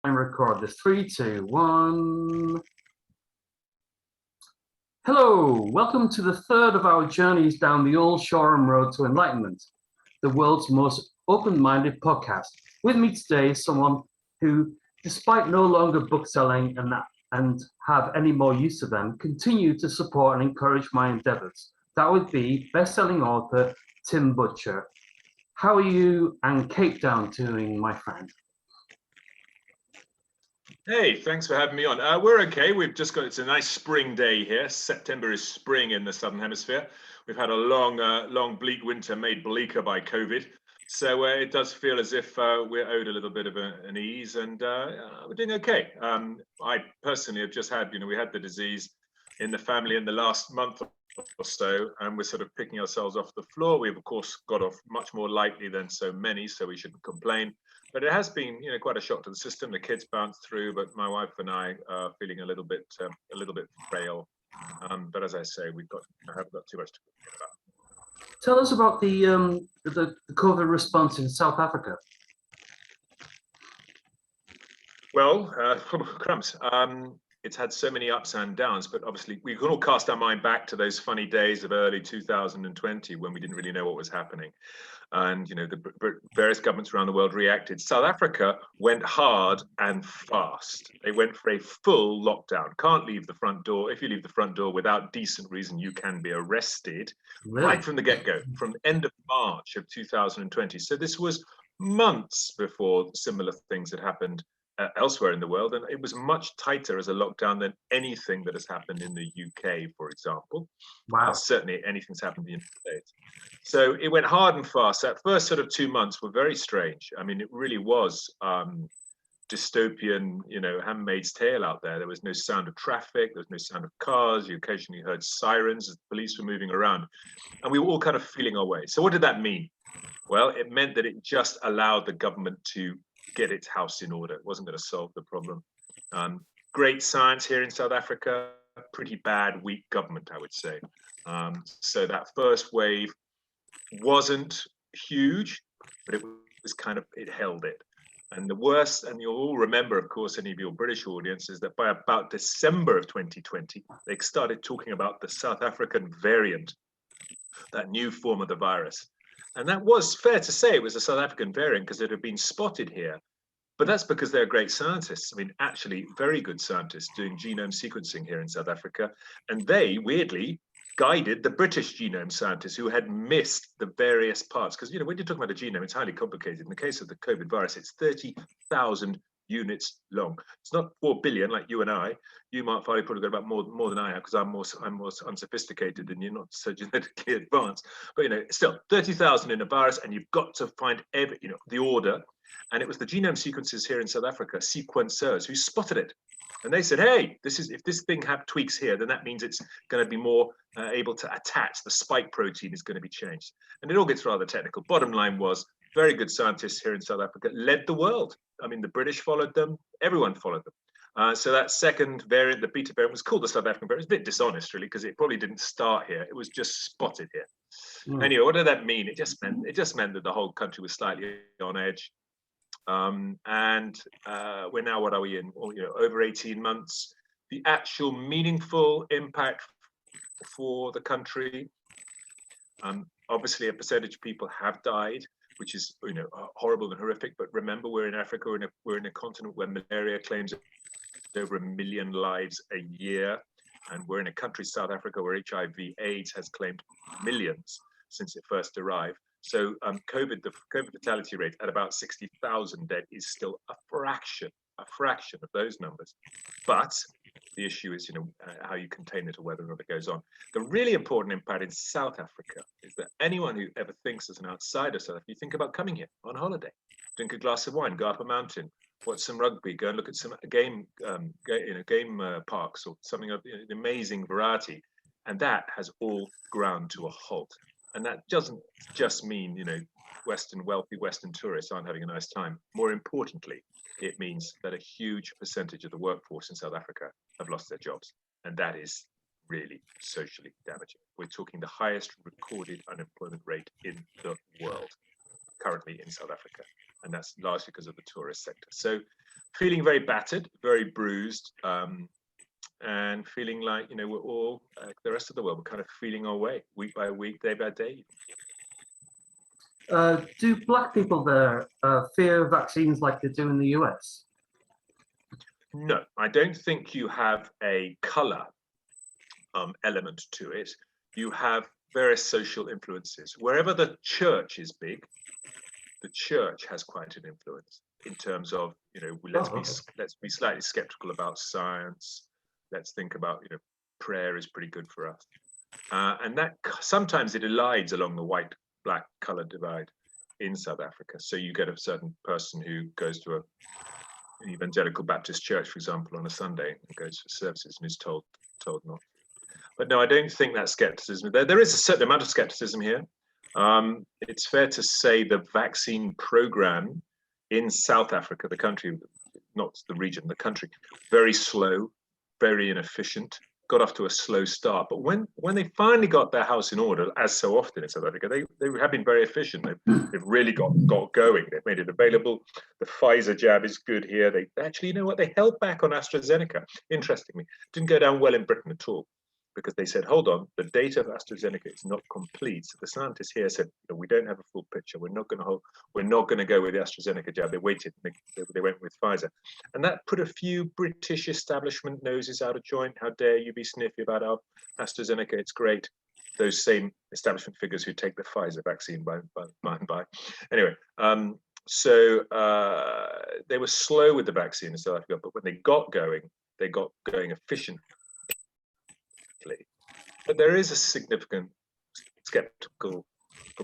And record this. 3, 2, 1. Hello, welcome to the third of our journeys down the Old Shoreham Road to Enlightenment, the world's most open-minded podcast. With me today is someone who, despite no longer bookselling and have any more use of them, continue to support and encourage my endeavors. That would be best-selling author Tim Butcher. How are you and Cape Town doing, my friend? Hey, thanks for having me on. We're okay. It's a nice spring day here. September is spring in the Southern Hemisphere. We've had a long bleak winter made bleaker by COVID. So it does feel as if we're owed a little bit of an ease, and we're doing okay. I personally have just had, we had the disease in the family in the last month or so, and we're sort of picking ourselves off the floor. We've, of course, got off much more lightly than so many, so we shouldn't complain. But it has been, quite a shock to the system. The kids bounced through, but my wife and I are feeling a little bit frail. But as I say, I haven't got too much to complain about. Tell us about the COVID response in South Africa. Well, crumbs. It's had so many ups and downs, but obviously we can all cast our mind back to those funny days of early 2020 when we didn't really know what was happening. And, the various governments around the world reacted. South Africa went hard and fast. They went for a full lockdown. Can't leave the front door. If you leave the front door without decent reason, you can be arrested. Really? Right from the get-go, from the end of March of 2020. So this was months before similar things had happened elsewhere in the world, and it was much tighter as a lockdown than anything that has happened in the UK, for example. Wow. Certainly anything's happened in the United States. So it went hard and fast. That first sort of 2 months were very strange. I mean, it really was dystopian, Handmaid's Tale out there. There was no sound of traffic, there was no sound of cars. You occasionally heard sirens as the police were moving around, and we were all kind of feeling our way. So what did that mean? Well, it meant that it just allowed the government to get its house in order. It wasn't going to solve the problem. Great science here in South Africa, pretty bad, weak government, I would say. So that first wave wasn't huge, but it was it held it. And the worst, and you'll all remember, of course, any of your British audience, is that by about December of 2020, they started talking about the South African variant, that new form of the virus. And that was fair to say it was a South African variant because it had been spotted here. But that's because they're great scientists. I mean, actually, very good scientists doing genome sequencing here in South Africa. And they, weirdly, guided the British genome scientists who had missed the various parts. Because, when you're talking about a genome, it's highly complicated. In the case of the COVID virus, it's 30,000 units long. It's not 4 billion like you and I. You, Mark Farley, probably got about more than I have because I'm more unsophisticated and you're not so genetically advanced. But still 30,000 in a virus, and you've got to find the order. And it was the genome sequences here in South Africa, sequencers, who spotted it. And they said, hey, if this thing have tweaks here, then that means it's going to be more able to attach. The spike protein is going to be changed. And it all gets rather technical. Bottom line was, very good scientists here in South Africa led the world. I mean, the British followed them. Everyone followed them. So that second variant, the beta variant, was called the South African variant. It's a bit dishonest, really, because it probably didn't start here. It was just spotted here. Anyway, what did that mean? It just meant that the whole country was slightly on edge. And we're now, what are we in? Over 18 months. The actual meaningful impact for the country, obviously a percentage of people have died, which is horrible and horrific. But remember, we're in Africa. We're in a continent where malaria claims over 1 million lives a year, and we're in a country, South Africa, where HIV/AIDS has claimed millions since it first arrived. So the COVID fatality rate at about 60,000 dead is still a fraction of those numbers. But the issue is, how you contain it or whether or not it goes on. The really important impact in South Africa is that anyone who ever thinks as an outsider South Africa, you think about coming here on holiday, drink a glass of wine, go up a mountain, watch some rugby, go and look at some game parks or something of amazing variety, and that has all ground to a halt. And that doesn't just mean, wealthy Western tourists aren't having a nice time. More importantly, it means that a huge percentage of the workforce in South Africa have lost their jobs. And that is really socially damaging. We're talking the highest recorded unemployment rate in the world currently in South Africa. and that's largely because of the tourist sector. So feeling very battered, very bruised, and feeling like, we're all like the rest of the world, we're kind of feeling our way week by week, day by day. Do black people there fear vaccines like they do in the US? No, I don't think you have a color element to it. You have various social influences. Wherever the church is big, the church has quite an influence in terms of, let's be slightly skeptical about science. Let's think about, prayer is pretty good for us. And that sometimes it elides along the white-black color divide in South Africa. So you get a certain person who goes to an evangelical Baptist church, for example, on a Sunday and goes for services and is told not. But no, I don't think that skepticism. There is a certain amount of skepticism here. It's fair to say the vaccine program in South Africa, the country, not the region, the country, very slow, very inefficient, got off to a slow start. But when they finally got their house in order, as so often in South Africa, they have been very efficient. They've really got going. They've made it available. The Pfizer jab is good here. They actually, they held back on AstraZeneca. Interestingly, didn't go down well in Britain at all, because they said, hold on, the data of AstraZeneca is not complete. So the scientists here said, we don't have a full picture. We're not going to go with the AstraZeneca jab. They waited, they went with Pfizer. And that put a few British establishment noses out of joint. How dare you be sniffy about our AstraZeneca? It's great. Those same establishment figures who take the Pfizer vaccine by and by. Anyway, so they were slow with the vaccine in South Africa, but when they got going efficiently. But there is a significant skeptical,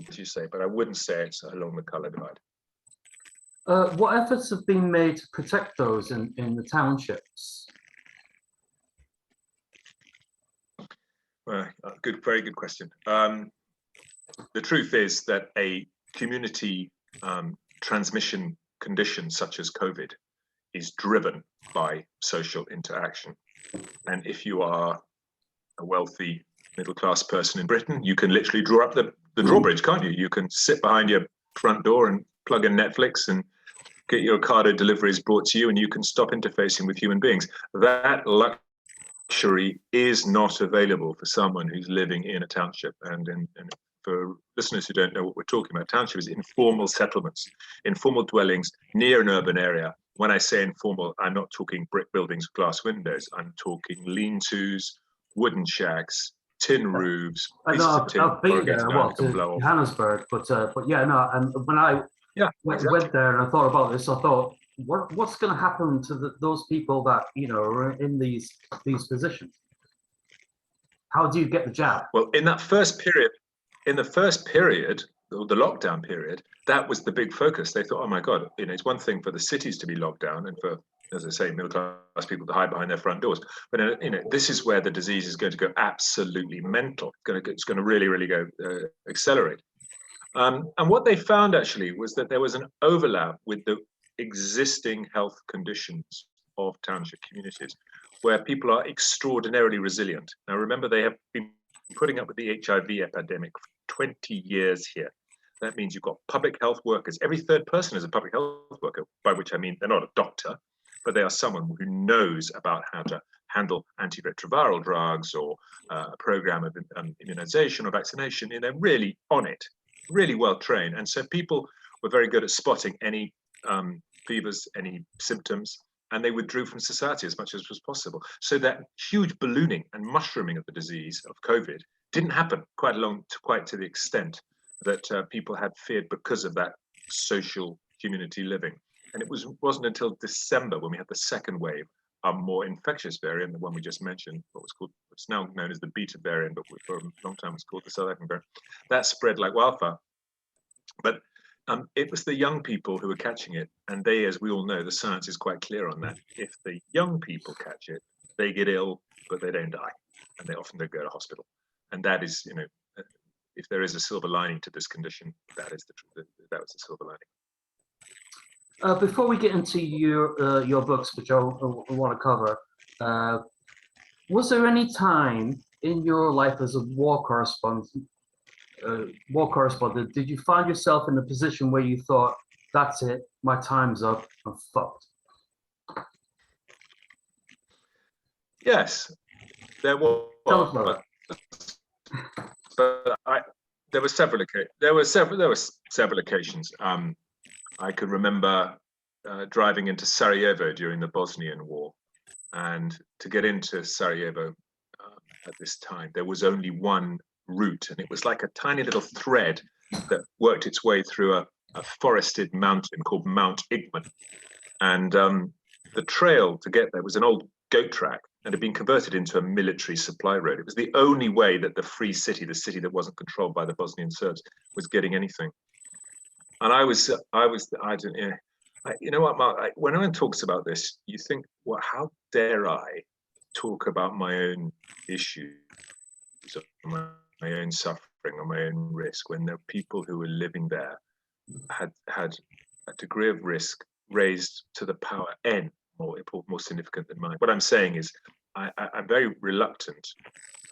as you say, but I wouldn't say it's along the colour divide. What efforts have been made to protect those in the townships? Well, very good question. The truth is that a community transmission condition such as COVID is driven by social interaction. And if you are a wealthy middle-class person in Britain, you can literally draw up the drawbridge, can't you? You can sit behind your front door and plug in Netflix and get your Ocado deliveries brought to you, and you can stop interfacing with human beings. That luxury is not available for someone who's living in a township. And for listeners who don't know what we're talking about, township is informal settlements, informal dwellings near an urban area. When I say informal, I'm not talking brick buildings with glass windows. I'm talking lean-tos, wooden shacks, tin roofs. I've been there, to Johannesburg, but yeah, no. And when I went there and I thought about this, I thought, what's going to happen to those people that are in these positions? How do you get the jab? Well, in that first period, the lockdown period, that was the big focus. They thought, oh my God, it's one thing for the cities to be locked down and for, as I say, middle-class people to hide behind their front doors. But this is where the disease is going to go absolutely mental. It's going to really, really go accelerate. And what they found actually was that there was an overlap with the existing health conditions of township communities, where people are extraordinarily resilient. Now, remember, they have been putting up with the HIV epidemic for 20 years here. That means you've got public health workers. Every third person is a public health worker, by which I mean they're not a doctor, but they are someone who knows about how to handle antiretroviral drugs or a program of immunization or vaccination. They're really on it, really well trained. And so people were very good at spotting any fevers, any symptoms, and they withdrew from society as much as was possible. So that huge ballooning and mushrooming of the disease of COVID didn't happen quite to the extent that people had feared because of that social community living. And it wasn't until December when we had the second wave, a more infectious variant, the one we just mentioned, what's now known as the beta variant, but for a long time was called the South African variant. That spread like wildfire. But it was the young people who were catching it, and they, as we all know, the science is quite clear on that. If the young people catch it, they get ill, but they don't die, and they often don't go to hospital. And that is, if there is a silver lining to this condition, that was the silver lining. Before we get into your books, which I want to cover, was there any time in your life as a war correspondent, did you find yourself in a position where you thought that's it, my time's up, I'm fucked? Yes, there was. Tell us about But there were several occasions. I can remember driving into Sarajevo during the Bosnian War, and to get into Sarajevo at this time, there was only one route, and it was like a tiny little thread that worked its way through a forested mountain called Mount Igman. And the trail to get there was an old goat track and had been converted into a military supply road. It was the only way that the free city, the city that wasn't controlled by the Bosnian Serbs, was getting anything. And I don't, you know what, Mark, when one talks about this, you think, well, how dare I talk about my own issues, my own suffering, or my own risk, when there are people who were living there had a degree of risk raised to the power n more significant than mine. What I'm saying is, I'm very reluctant.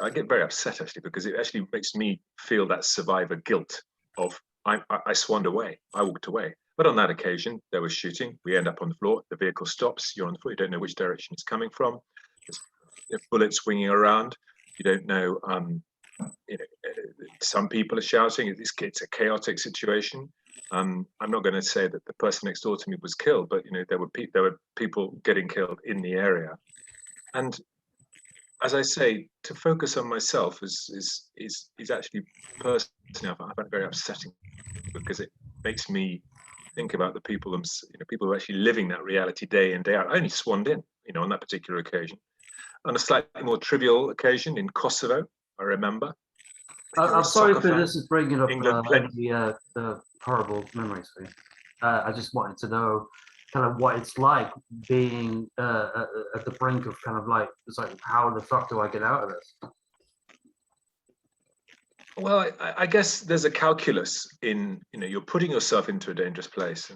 I get very upset actually, because it actually makes me feel that survivor guilt of I swanned away, I walked away. But on that occasion, there was shooting. We end up on the floor. The vehicle stops. You're on the floor. You don't know which direction it's coming from. There's bullets swinging around. You don't know. Some people are shouting. It's a chaotic situation. I'm not going to say that the person next door to me was killed, but there were people getting killed in the area. And as I say, to focus on myself is actually personally, I find it very upsetting, because it makes me think about the people, people who are actually living that reality day in, day out. I only swanned in, on that particular occasion. On a slightly more trivial occasion in Kosovo, I remember. I'm sorry for this is bringing up the horrible memories for you. I just wanted to know kind of what it's like being at the brink of kind of like, it's like, how the fuck do I get out of this? Well, I guess there's a calculus in, you're putting yourself into a dangerous place.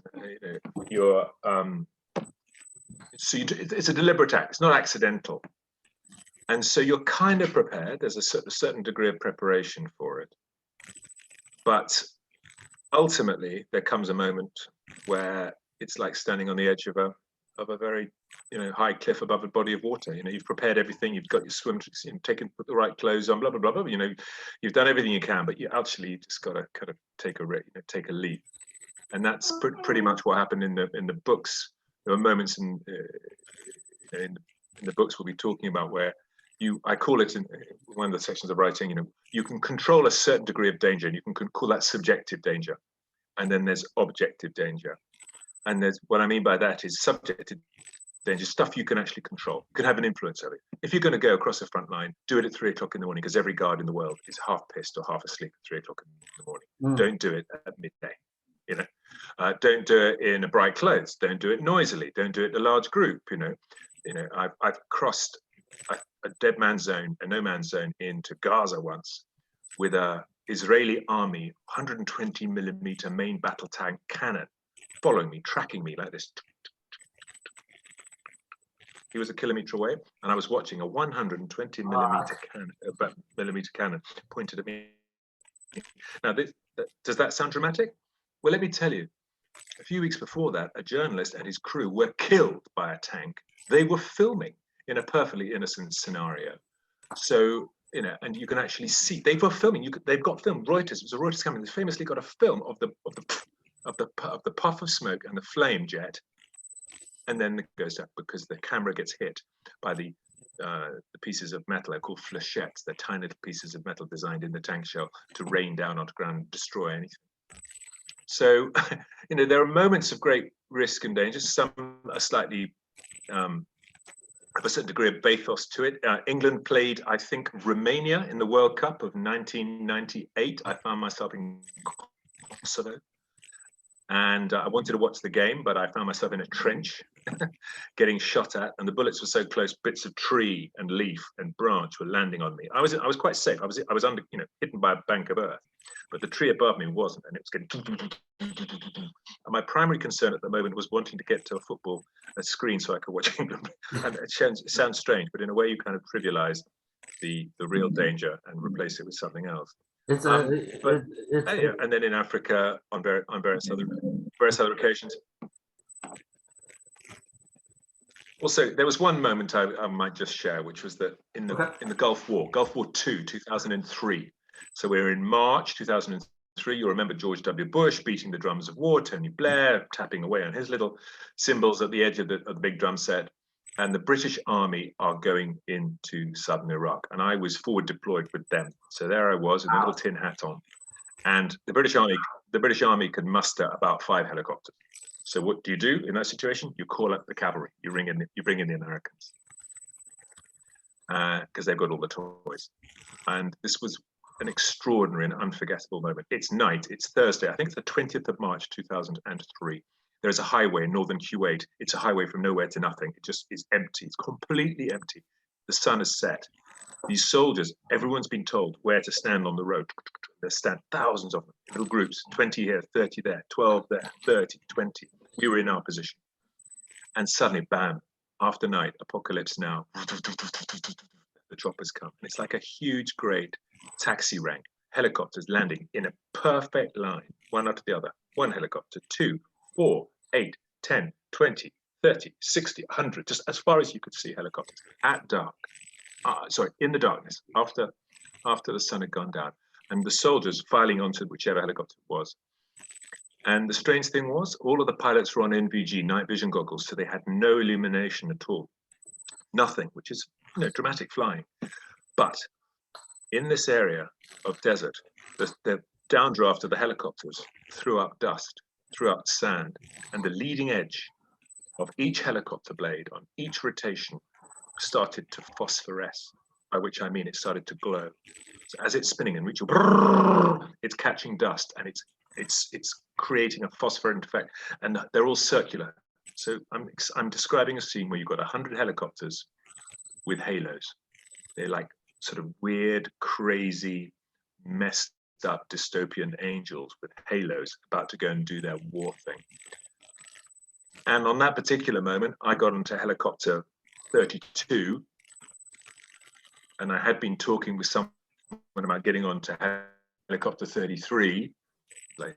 It's a deliberate act. It's not accidental. And so you're kind of prepared. There's a certain degree of preparation for it. But ultimately, there comes a moment where it's like standing on the edge of a very high cliff above a body of water. You've prepared everything. You've got your swim tricks. Put the right clothes on. Blah blah blah blah. You've done everything you can, but you just got to kind of take a leap. And that's pretty much what happened in the books. There were moments in the books we'll be talking about where I call it in one of the sections of writing, you can control a certain degree of danger, and you can call that subjective danger. And then there's objective danger. And what I mean by that is subjective danger, stuff you can actually control, you can have an influence over it. If you're going to go across the front line, do it at 3 o'clock in the morning, because every guard in the world is half pissed or half asleep at 3 o'clock in the morning. Don't do it at midday. Don't do it in a bright clothes. Don't do it noisily. Don't do it in a large group. I've crossed a dead man's zone, a no man's zone, into Gaza once with a Israeli army 120 millimeter main battle tank cannon following me, tracking me like this. He was a kilometer away, and I was watching a 120 millimeter cannon pointed at me. Now, does that sound dramatic? Well, let me tell you, a few weeks before that, a journalist and his crew were killed by a tank. They were filming in a perfectly innocent scenario. So, and you can actually see, they were filming, they've got film. Reuters, it was a Reuters company, they famously got a film of the puff of smoke and the flame jet. And then it goes up because the camera gets hit by the pieces of metal. They're called flechettes. They're tiny little pieces of metal designed in the tank shell to rain down onto the ground and destroy anything. So, there are moments of great risk and danger. Some are slightly have a certain degree of bathos to it. England played, I think, Romania in the World Cup of 1998. I found myself in Kosovo. And I wanted to watch the game, but I found myself in a trench getting shot at, and the bullets were so close, bits of tree and leaf and branch were landing on me. I was quite safe. I was under, hidden by a bank of earth, but the tree above me wasn't, and it was getting. And my primary concern at the moment was wanting to get to a screen so I could watch England. And it sounds strange, but in a way you kind of trivialize the real danger and replace it with something else. It's But yeah, and then in Africa on various other occasions. Also, there was one moment I might just share, which was that in the Gulf War II, 2003. So we're in March 2003. You remember George W. Bush beating the drums of war, Tony Blair tapping away on his little cymbals at the edge of the big drum set, and the British Army are going into southern Iraq. And I was forward deployed with them. So there I was with a little tin hat on, and the British Army could muster about 5 helicopters. So what do you do in that situation? You call up the cavalry. You bring in the Americans because they've got all the toys. And this was an extraordinary and unforgettable moment. It's night. It's Thursday. I think it's the 20th of March, 2003. There's a highway in northern Kuwait. It's a highway from nowhere to nothing. It just is empty. It's completely empty. The sun has set. These soldiers, everyone's been told where to stand on the road. They stand, thousands of them, little groups, 20 here, 30 there, 12 there, 30, 20. We were in our position. And suddenly, bam, after night, apocalypse now, the choppers come. And it's like a huge, great taxi rank, helicopters landing in a perfect line, one after the other. One helicopter, 2, 4, 8, 10, 20, 30, 60, 100, just as far as you could see helicopters at dark. In the darkness, after the sun had gone down, and the soldiers filing onto whichever helicopter it was. And the strange thing was, all of the pilots were on NVG, night vision goggles, so they had no illumination at all. Nothing, which is, dramatic flying. But in this area of desert, the downdraft of the helicopters threw up dust, threw up sand, and the leading edge of each helicopter blade on each rotation started to phosphoresce, by which I mean it started to glow. So as it's spinning and reaching, it's catching dust and it's creating a phosphorescent effect, and they're all circular. So I'm describing a scene where you've got 100 helicopters with halos. They're like sort of weird, crazy, messed up dystopian angels with halos about to go and do their war thing. And on that particular moment, I got onto helicopter 32, and I had been talking with someone about getting onto helicopter 33. Later,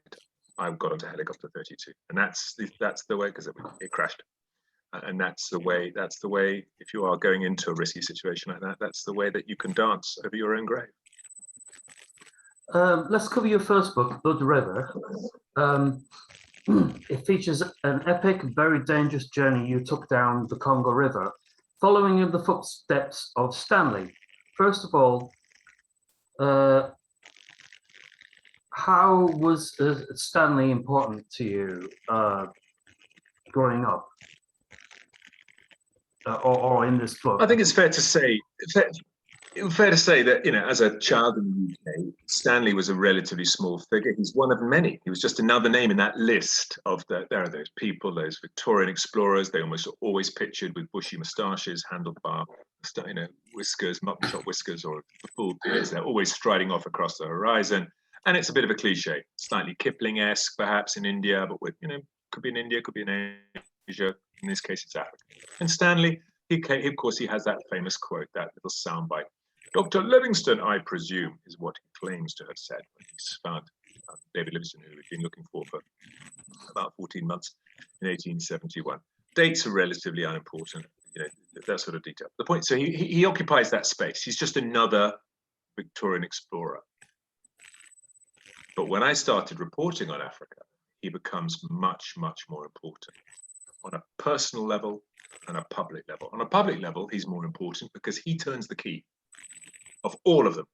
I got onto helicopter 32, and that's the way, because it crashed. And that's the way. If you are going into a risky situation like that, that's the way that you can dance over your own grave. Let's cover your first book, Blood River. It features an epic, very dangerous journey you took down the Congo River, following in the footsteps of Stanley. First of all, how was Stanley important to you growing up, or in this book? I think it's fair to say that, as a child in the UK, Stanley was a relatively small figure. He's one of many. He was just another name in that list of there are those people, those Victorian explorers. They almost always pictured with bushy moustaches, handlebar, whiskers, mutton chop whiskers, or full beards. They're always striding off across the horizon. And it's a bit of a cliche, slightly Kipling-esque, perhaps in India, but could be in India, could be in Asia. In this case, it's Africa. And Stanley, of course, he has that famous quote, that little soundbite. Dr. Livingstone, I presume, is what he claims to have said when he's found David Livingstone, who we've been looking for about 14 months in 1871. Dates are relatively unimportant, that sort of detail. The point, so he occupies that space. He's just another Victorian explorer. But when I started reporting on Africa, he becomes much, much more important on a personal level and a public level. On a public level, he's more important because he turns the key of all of them.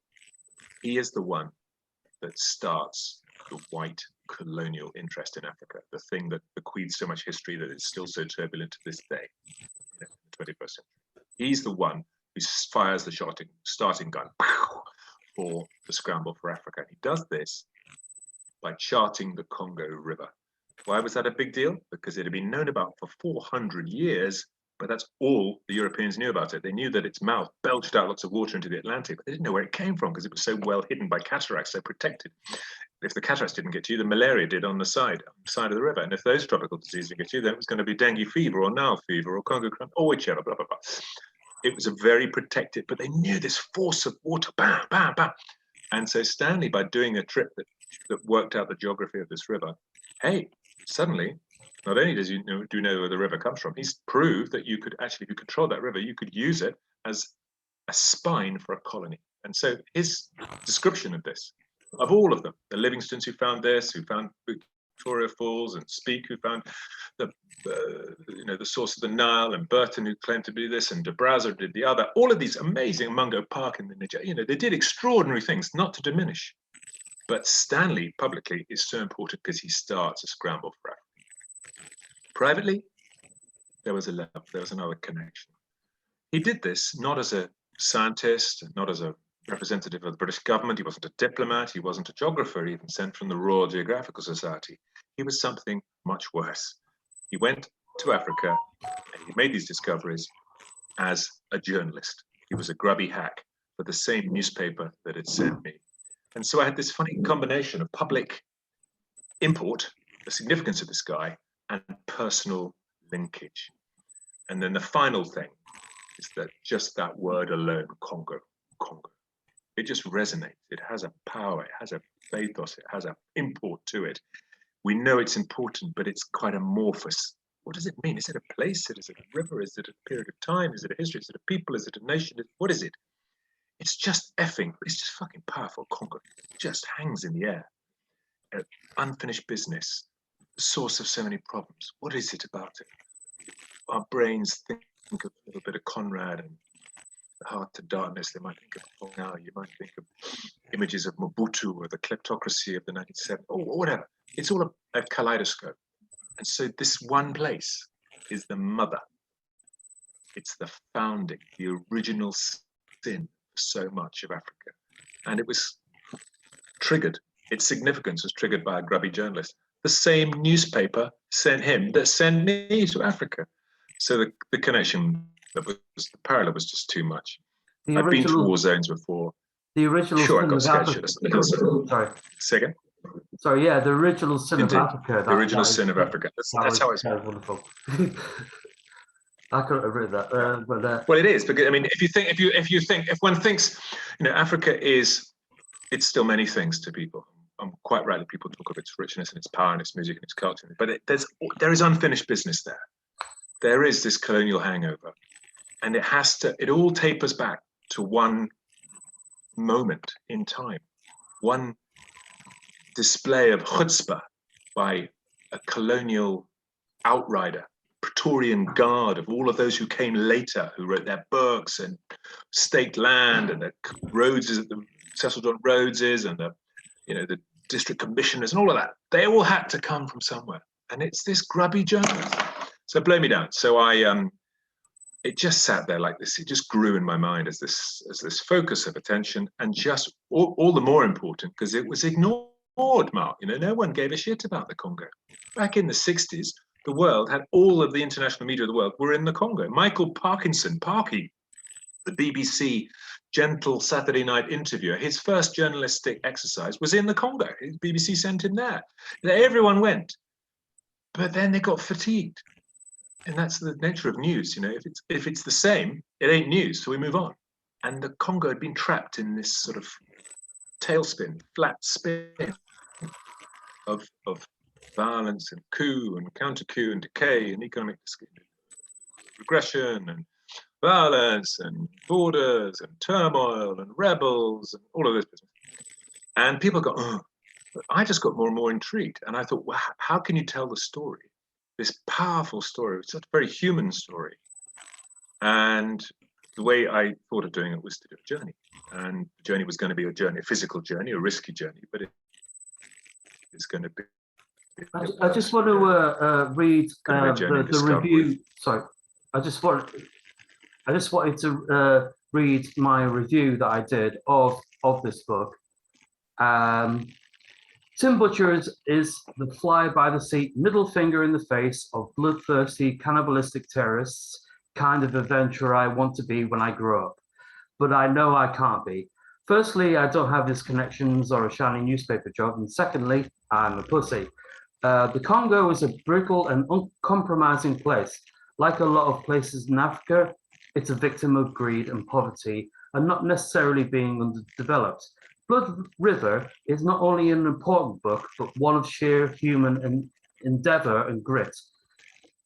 He is the one that starts the white colonial interest in Africa, the thing that bequeaths so much history that is still so turbulent to this day, in the 21st century. He's the one who fires the starting gun for the scramble for Africa. He does this by charting the Congo River. Why was that a big deal? Because it had been known about for 400 years, but that's all the Europeans knew about it. They knew that its mouth belched out lots of water into the Atlantic, but they didn't know where it came from because it was so well hidden by cataracts, so protected. If the cataracts didn't get to you, the malaria did on the side of the river. And if those tropical diseases didn't get you, then it was going to be dengue fever or Nile fever or Congo cramp or whichever, blah, blah, blah. It was a very protected, but they knew this force of water, bam, bam, bam. And so Stanley, by doing a trip that worked out the geography of this river, hey, suddenly, not only does do you know where the river comes from, he's proved that you could actually, if you control that river, you could use it as a spine for a colony. And so his description of this, of all of them, the Livingstons who found this, who found Victoria Falls, and Speke who found the source of the Nile, and Burton who claimed to be this, and de Brazza did the other. All of these amazing, Mungo Park in the Niger, they did extraordinary things, not to diminish. But Stanley publicly is so important because he starts a scramble for Africa. Privately, there was another connection. He did this not as a scientist, not as a representative of the British government. He wasn't a diplomat. He wasn't a geographer, even sent from the Royal Geographical Society. He was something much worse. He went to Africa and he made these discoveries as a journalist. He was a grubby hack for the same newspaper that had sent me. And so I had this funny combination of public import, the significance of this guy, and personal linkage. And then the final thing is that just that word alone, Congo. It just resonates. It has a power, it has a pathos, it has an import to it. We know it's important, but it's quite amorphous. What does it mean? Is it a place? Is it a river? Is it a period of time? Is it a history? Is it a people? Is it a nation? What is it? It's just effing, it's just fucking powerful. Congo it just hangs in the air. Unfinished business, the source of so many problems. What is it about it? Our brains think of a little bit of Conrad and the Heart to Darkness. They might think of now. You might think of images of Mobutu or the kleptocracy of the 1970s, or whatever. It's all a kaleidoscope. And so this one place is the mother. It's the founding, the original sin for so much of Africa. And it was triggered. Its significance was triggered by a grubby journalist. The same newspaper sent him that sent me to Africa. So the connection, the parallel was just too much. I've been to war zones before. The original sure, I sin got of scared. Africa. Sorry. Say again? Sorry, yeah, the original sin of Africa. The original sin of Africa. That's how it's wonderful. I couldn't have written that, but well, it is because I mean, if one thinks, Africa is, it's still many things to people. Quite rightly, people talk of its richness and its power and its music and its culture, but there is unfinished business there. There is this colonial hangover, and it all tapers back to one moment in time, one display of chutzpah by a colonial outrider, Praetorian Guard of all of those who came later, who wrote their books and staked land, and the Rhodeses, the Cecil John Rhodeses, and the district commissioners and all of that. They all had to come from somewhere, and it's this grubby journalist. So blow me down. So it just sat there like this. It just grew in my mind as this focus of attention, and just all the more important because it was ignored, Mark. No one gave a shit about the Congo. Back in the 60s, the world had all of the international media of the world were in the Congo. Michael Parkinson, Parky, the BBC gentle Saturday night interviewer, his first journalistic exercise was in the Congo. BBC sent him there. Everyone went. But then they got fatigued. And that's the nature of news. If it's the same, it ain't news, so we move on. And the Congo had been trapped in this sort of tailspin, flat spin of violence and coup and counter-coup and decay and economic regression and violence and borders and turmoil and rebels and all of this business. And people go, oh. But I just got more and more intrigued. And I thought, well, how can you tell the story? This powerful story, it's a very human story. And the way I thought of doing it was to do a journey. And the journey was going to be a journey, a physical journey, a risky journey, but it's going to be. I just want to read the review. Sorry, I just wanted to read my review that I did of this book. Tim Butcher is the fly by the seat, middle finger in the face of bloodthirsty, cannibalistic terrorists, kind of adventurer I want to be when I grow up. But I know I can't be. Firstly, I don't have his connections or a shiny newspaper job. And secondly, I'm a pussy. The Congo is a brittle and uncompromising place. Like a lot of places in Africa, it's a victim of greed and poverty and not necessarily being underdeveloped. Blood River is not only an important book, but one of sheer human endeavour and grit.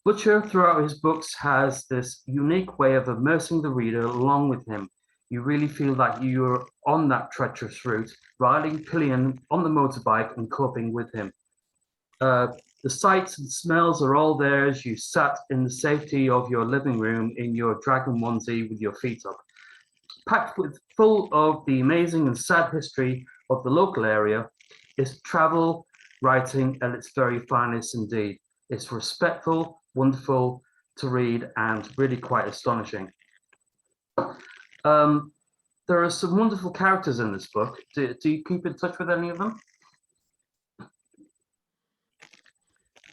Butcher, throughout his books, has this unique way of immersing the reader along with him. You really feel that you're on that treacherous route, riding pillion on the motorbike and coping with him. The sights and smells are all there as you sat in the safety of your living room in your dragon onesie with your feet up. Packed with full of the amazing and sad history of the local area, is travel writing at its very finest indeed. It's respectful, wonderful to read, and really quite astonishing. There are some wonderful characters in this book. Do you keep in touch with any of them?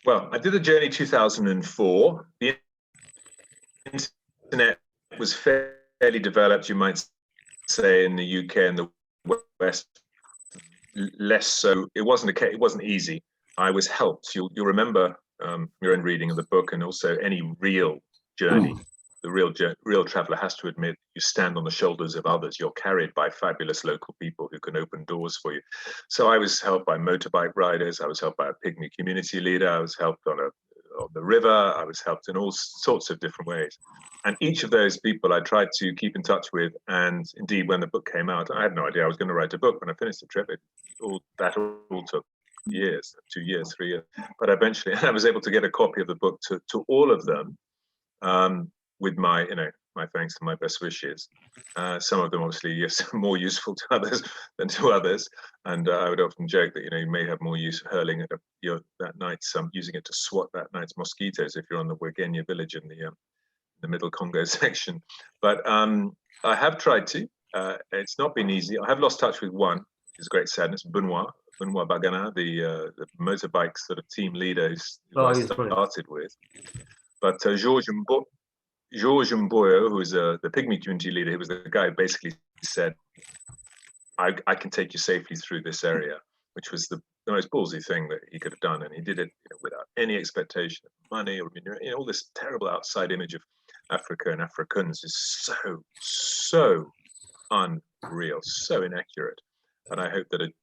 Well, I did the journey 2004. The internet was fairly developed, you might say, in the UK and the West. Less so. It wasn't easy. I was helped. You'll remember your own reading of the book, and also any real journey. The real traveler has to admit you stand on the shoulders of others. You're carried by fabulous local people who can open doors for you. So I was helped by motorbike riders. I was helped by a pygmy community leader. I was helped on the river. I was helped in all sorts of different ways. And each of those people I tried to keep in touch with. And indeed, when the book came out, I had no idea I was going to write a book. When I finished the trip, that all took years, 2 years, 3 years. But eventually, I was able to get a copy of the book to all of them. With my thanks and my best wishes. Some of them obviously yes, more useful to others than to others, and I would often joke that you may have more use hurling at that night's using it to swat that night's mosquitoes if you're on the Wagenya village in the middle Congo section. But I have tried to. It's not been easy. I have lost touch with one. It's great sadness. Benoit Bagana, the motorbike sort of team leader who I started with. But Georges Mboyo, who was the pygmy community leader, he was the guy who basically said, I can take you safely through this area, which was the most ballsy thing that he could have done. And he did it without any expectation of money or all this terrible outside image of Africa and Africans is so unreal, so inaccurate. And I hope that an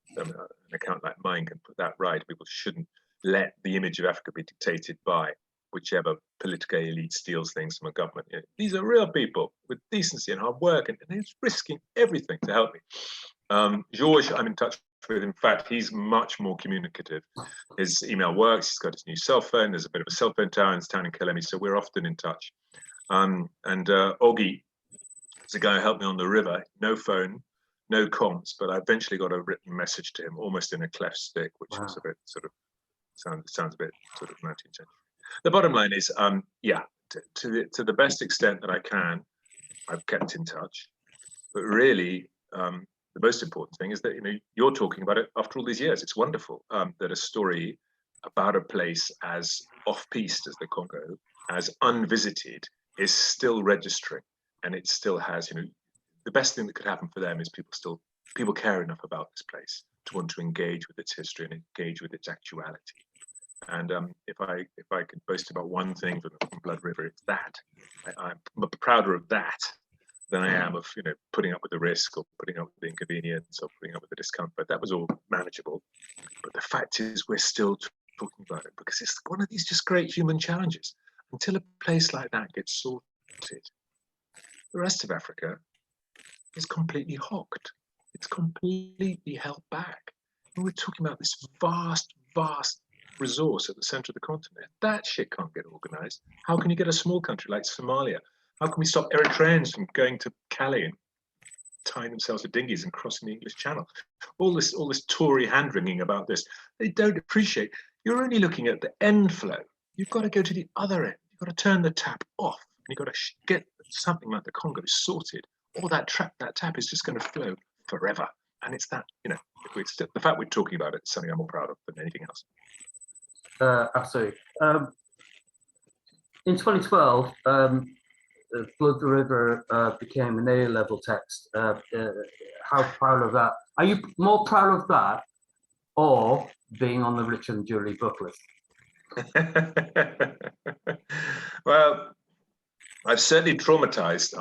account like mine can put that right. People shouldn't let the image of Africa be dictated by whichever political elite steals things from a government. These are real people with decency and hard work, and he's risking everything to help me. Georges, I'm in touch with. In fact, he's much more communicative. His email works. He's got his new cell phone. There's a bit of a cell phone tower in his town in Kalemi, so we're often in touch. And Ogi is a guy who helped me on the river. No phone, no comms, but I eventually got a written message to him, almost in a cleft stick, which was a bit sort of sounds a bit sort of 19th century. The bottom line is, to the best extent that I can, I've kept in touch. But really, the most important thing is that you're talking about it after all these years. It's wonderful that a story about a place as off-piste as the Congo, as unvisited, is still registering, and it still has. The best thing that could happen for them is people care enough about this place to want to engage with its history and engage with its actuality. And if I could boast about one thing from Blood River, it's that. I'm prouder of that than I am of putting up with the risk or putting up with the inconvenience or putting up with the discomfort. That was all manageable. But the fact is, we're still talking about it because it's one of these just great human challenges. Until a place like that gets sorted, the rest of Africa is completely hocked. It's completely held back. And we're talking about this vast resource at the center of the continent. That shit can't get organized. How can you get a small country like Somalia? How can we stop Eritreans from going to Calais and tying themselves to dinghies and crossing the English Channel? All this Tory hand-wringing about this, they don't appreciate. You're only looking at the end flow. You've got to go to the other end. You've got to turn the tap off. And you've got to get something like the Congo sorted. Or that tap is just going to flow forever. And it's that, the fact we're talking about it is something I'm more proud of than anything else. Absolutely. In 2012, Blood River became an A-level text. How proud of that? Are you more proud of that or being on the Richard Julie book list? Well, I've certainly traumatized.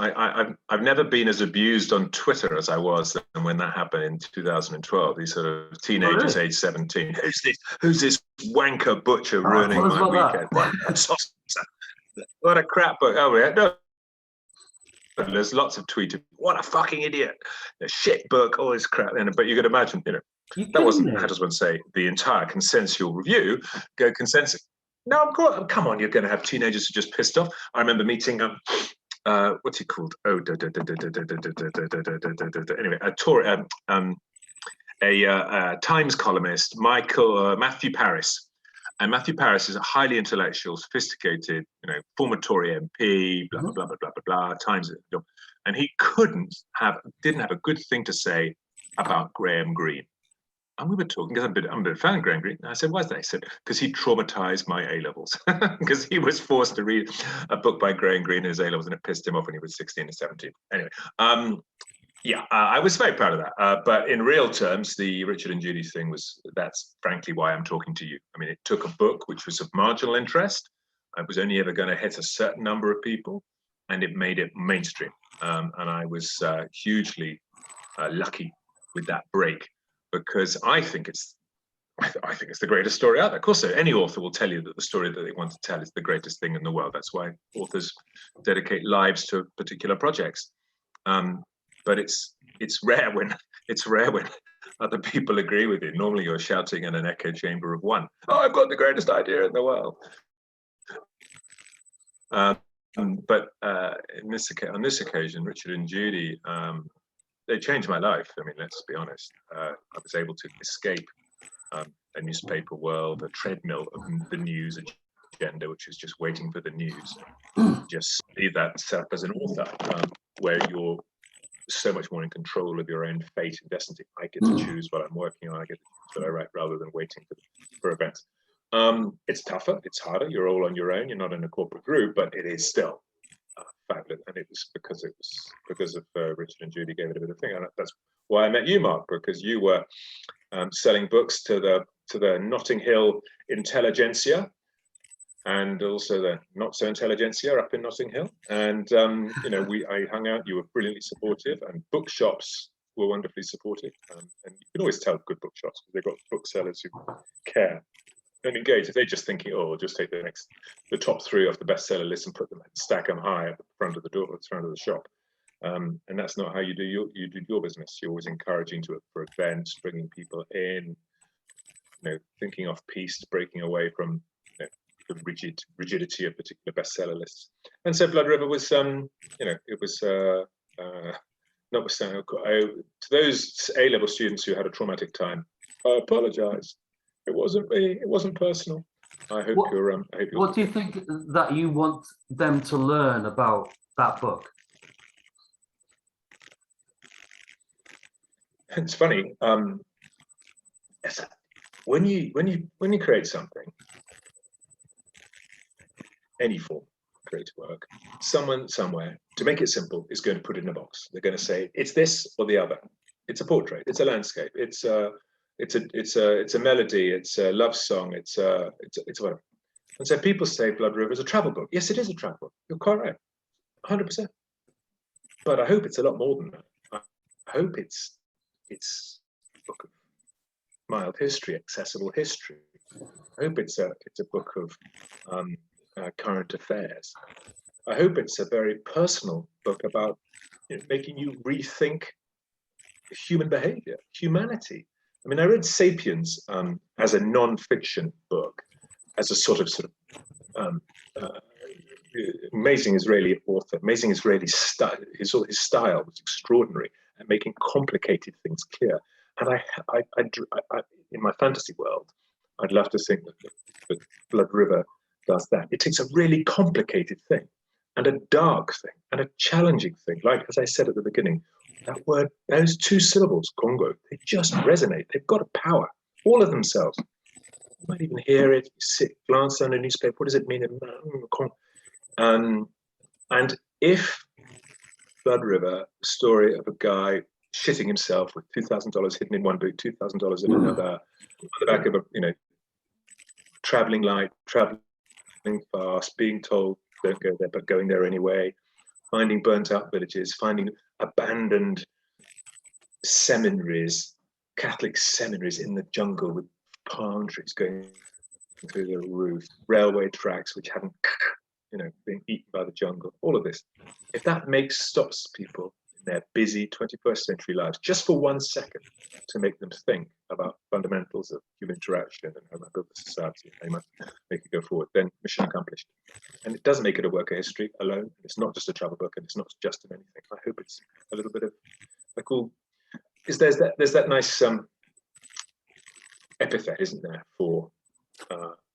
I've never been as abused on Twitter as I was when that happened in 2012. These sort of teenagers, really? age 17. Who's this wanker butcher ruining Tell us my about weekend? What a crap book. Oh yeah, no. There's lots of tweeting. What a fucking idiot! A shit book, all this crap. But you could imagine, You that kidding wasn't, me? how does one say, the entire consensual review. Go consensus. No, of course, come on, you're going to have teenagers who are just pissed off. I remember meeting what's he called? Oh, anyway, a Times columnist, Matthew Paris. And Matthew Paris is a highly intellectual, sophisticated, former Tory MP, blah, blah, blah, blah, blah, blah, Times. And he didn't have a good thing to say about Graham Greene. And we were talking, because I'm a bit of a fan of Graham Greene. And I said, why is that? He said, because he traumatized my A-levels. Because he was forced to read a book by Graham Greene in his A-levels, and it pissed him off when he was 16 and 17. Anyway, I was very proud of that. But in real terms, the Richard and Judy thing that's frankly why I'm talking to you. I mean, it took a book which was of marginal interest. I was only ever going to hit a certain number of people, and it made it mainstream. And I was hugely lucky with that break, because I think it's the greatest story out there. Of course, any author will tell you that the story that they want to tell is the greatest thing in the world. That's why authors dedicate lives to particular projects. But it's rare when other people agree with you. Normally, you're shouting in an echo chamber of one. Oh, I've got the greatest idea in the world. But on this occasion, Richard and Judy, they changed my life. I mean, let's be honest. I was able to escape a newspaper world, a treadmill of the news agenda, which is just waiting for the news. Just see that set up as an author, where you're so much more in control of your own fate and destiny. I get to choose what I'm working on. I get to choose what I write, rather than waiting for events. It's tougher. It's harder. You're all on your own. You're not in a corporate group, but it is still fabulous. And it was because of Richard and Judy gave it a bit of thing. And that's why I met you, Mark, because you were selling books to the Notting Hill intelligentsia, and also the not so intelligentsia up in Notting Hill. And I hung out. You were brilliantly supportive, and bookshops were wonderfully supportive. And you can always tell good bookshops, because they've got booksellers who care and engage. If they're just thinking, oh, we'll just take the top 3 off the bestseller list and put them, stack them high at the front of the door, at the front of the shop. And that's not how you do your business. You're always encouraging for events, bringing people in, thinking off piste, breaking away from the rigidity of particular bestseller lists. And so Blood River was, it was notwithstanding. To those A-level students who had a traumatic time, I apologise. It wasn't me. It wasn't personal. I hope you're. What do you think that you want them to learn about that book? It's funny. When you create something, any form of creative work, someone somewhere, to make it simple, is going to put it in a box. They're going to say it's this or the other. It's a portrait. It's a landscape. It's a melody. It's a love song. It's whatever. And so people say Blood River is a travel book. Yes, it is a travel book. You're quite right, 100%. But I hope it's a lot more than that. I hope it's a book of mild history, accessible history. I hope it's a book of current affairs. I hope it's a very personal book about making you rethink human behavior, humanity. I mean, I read *Sapiens* as a non-fiction book, as a sort of amazing Israeli author, amazing Israeli style. His style was extraordinary at making complicated things clear. And I in my fantasy world, I'd love to think that Blood River does that. It takes a really complicated thing, and a dark thing, and a challenging thing. Like, as I said at the beginning, that word, those 2 syllables, Congo, they just resonate. They've got a power, all of themselves. You might even hear it, glance down a newspaper. What does it mean? And if Blood River, story of a guy shitting himself with $2,000 hidden in one boot, $2,000 in another, on the back of a traveling light, traveling fast, being told don't go there, but going there anyway, finding burnt out villages, finding abandoned seminaries, Catholic seminaries in the jungle with palm trees going through the roof, railway tracks which haven't, been eaten by the jungle, all of this. If that stops people in their busy 21st century lives just for 1 second to make them think about fundamentals of human interaction and how to build the society, how you might make it go forward, then mission accomplished. And it doesn't make it a work of history alone. It's not just a travel book, and it's not just in anything. I hope it's a little bit of like all. There's that nice epithet, isn't there, for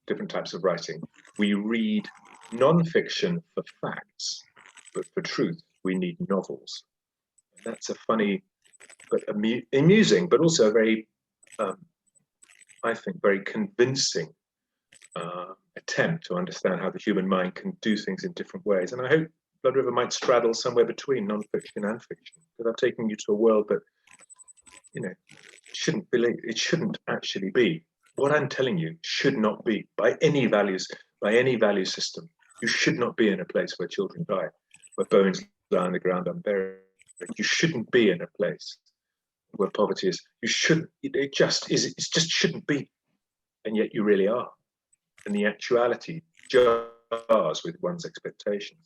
different types of writing. We read non-fiction for facts, but for truth, we need novels. And that's a funny, but amusing, but also very, I think, very convincing attempt to understand how the human mind can do things in different ways. And I hope Blood River might straddle somewhere between non-fiction and fiction, because I've taken you to a world that, it shouldn't actually be. What I'm telling you should not be by any value system. You should not be in a place where children die, where bones lie on the ground unburied. You shouldn't be in a place where poverty is. You shouldn't. It just is. It just shouldn't be, and yet you really are. And the actuality jars with one's expectations,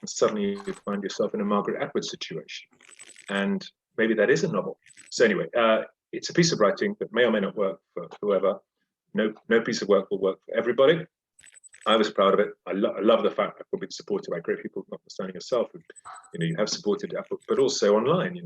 and suddenly you find yourself in a Margaret Atwood situation, and maybe that is a novel. So anyway, it's a piece of writing that may or may not work for whoever. No piece of work will work for everybody. I was proud of it. I love the fact I've been supported by great people, notwithstanding yourself. And, you have supported that book, but also online.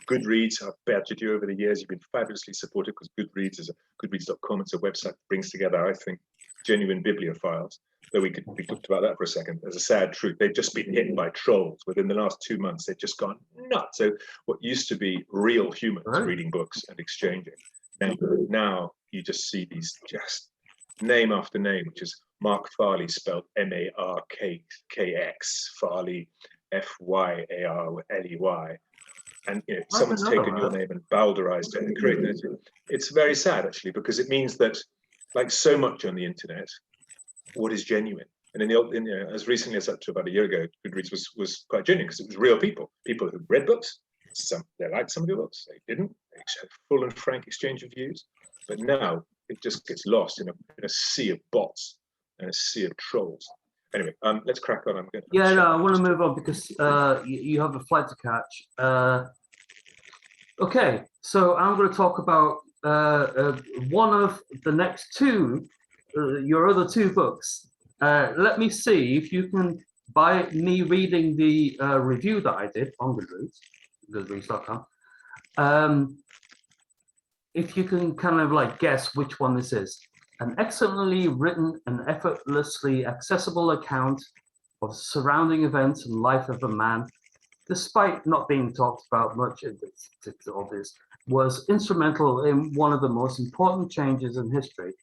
Goodreads, I've badgered you over the years. You've been fabulously supportive, because Goodreads is goodreads.com. It's a website that brings together, I think, genuine bibliophiles. Though we talked about that for a second. There's a sad truth. They've just been hit by trolls within the last 2 months. They've just gone nuts. So what used to be real humans reading books and exchanging, now you just see these just name after name, which is Mark Farley, spelled M-A-R-K-K-X, Farley, F-Y-A-R-L-E-Y. And someone's taken your name and bowdlerized it and created it. It's very sad, actually, because it means that, like so much on the internet, what is genuine? And as recently as up to about a year ago, Goodreads was quite genuine, because it was real people who read books. They liked some of your books, they didn't. They had full and frank exchange of views. But now it just gets lost in a sea of bots and a sea of trolls. Anyway, let's crack on. I want to move on, because you have a flight to catch. Okay, so I'm going to talk about one of the next two, your other two books. Let me see if you can, by me reading the review that I did on Goodreads, goodreads.com, if you can kind of guess which one this is. An excellently written and effortlessly accessible account of surrounding events and life of a man, despite not being talked about much, it's obvious, was instrumental in one of the most important changes in history.